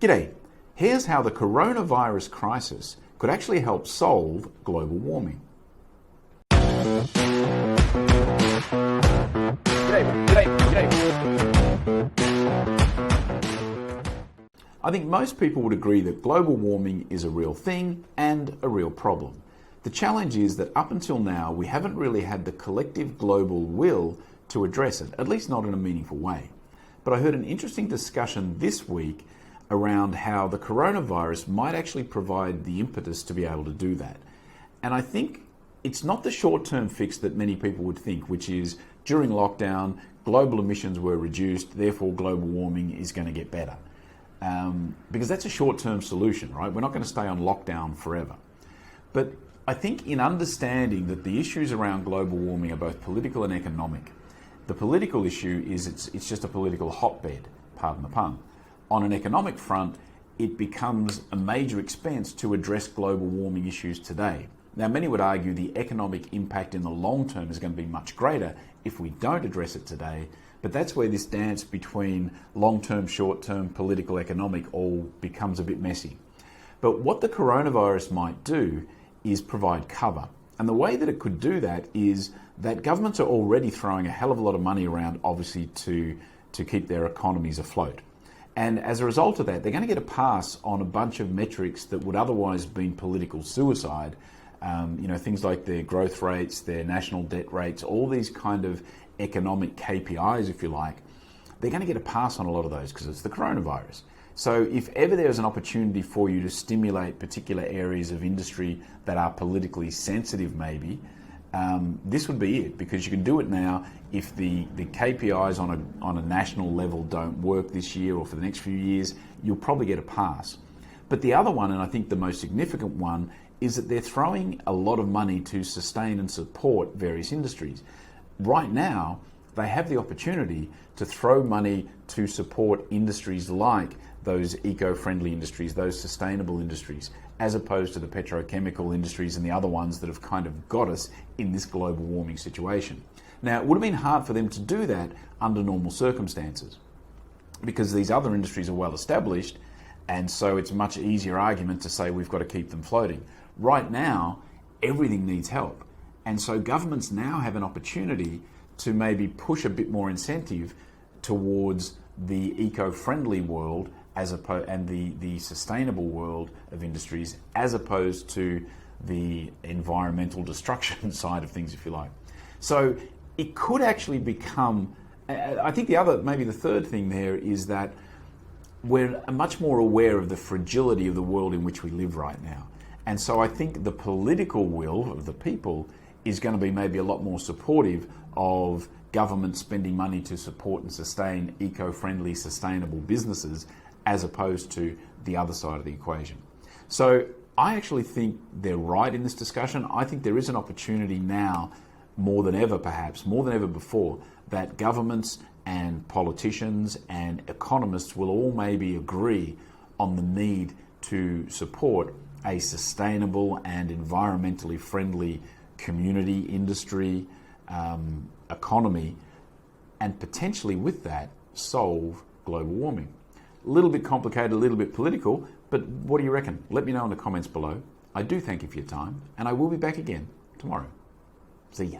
G'day. Here's how the coronavirus crisis could actually help solve global warming. I think most people would agree that global warming is a real thing and a real problem. The challenge is that up until now, we haven't really had the collective global will to address it, at least not in a meaningful way. But I heard an interesting discussion this week around how the coronavirus might actually provide the impetus to be able to do that. And I think it's not the short-term fix that many people would think, which is during lockdown, global emissions were reduced, therefore global warming is going to get better. Because that's a short-term solution, right? We're not going to stay on lockdown forever. But I think in understanding that the issues around global warming are both political and economic, the political issue is it's just a political hotbed, pardon the pun. On an economic front, it becomes a major expense to address global warming issues today. Now, many would argue the economic impact in the long term is going to be much greater if we don't address it today, but that's where this dance between long-term, short-term, political, economic all becomes a bit messy. But what the coronavirus might do is provide cover. And the way that it could do that is that governments are already throwing a hell of a lot of money around, obviously, to keep their economies afloat. And as a result of that, they're going to get a pass on a bunch of metrics that would otherwise have been political suicide. Things like their growth rates, their national debt rates, all these kind of economic KPIs, if you like. They're going to get a pass on a lot of those because it's the coronavirus. So if ever there's an opportunity for you to stimulate particular areas of industry that are politically sensitive maybe, this would be it, because you can do it now. If the KPIs on a national level don't work this year or for the next few years, you'll probably get a pass. But the other one, and I think the most significant one, is that they're throwing a lot of money to sustain and support various industries. Right now, they have the opportunity to throw money to support industries like those eco-friendly industries, those sustainable industries, as opposed to the petrochemical industries and the other ones that have kind of got us in this global warming situation. Now, it would have been hard for them to do that under normal circumstances because these other industries are well established, and so it's a much easier argument to say we've got to keep them floating. Right now, everything needs help. And so governments now have an opportunity to maybe push a bit more incentive towards the eco-friendly world and the sustainable world of industries, as opposed to the environmental destruction side of things, if you like. So it could actually become, I think maybe the third thing there is that we're much more aware of the fragility of the world in which we live right now. And so I think the political will of the people is going to be maybe a lot more supportive of government spending money to support and sustain eco-friendly, sustainable businesses, as opposed to the other side of the equation. So I actually think they're right in this discussion. I think there is an opportunity now, more than ever perhaps, more than ever before, that governments and politicians and economists will all maybe agree on the need to support a sustainable and environmentally friendly community, industry, economy, and potentially with that solve global warming. A little bit complicated, a little bit political, but what do you reckon? Let me know in the comments below. I do thank you for your time, and I will be back again tomorrow. See ya.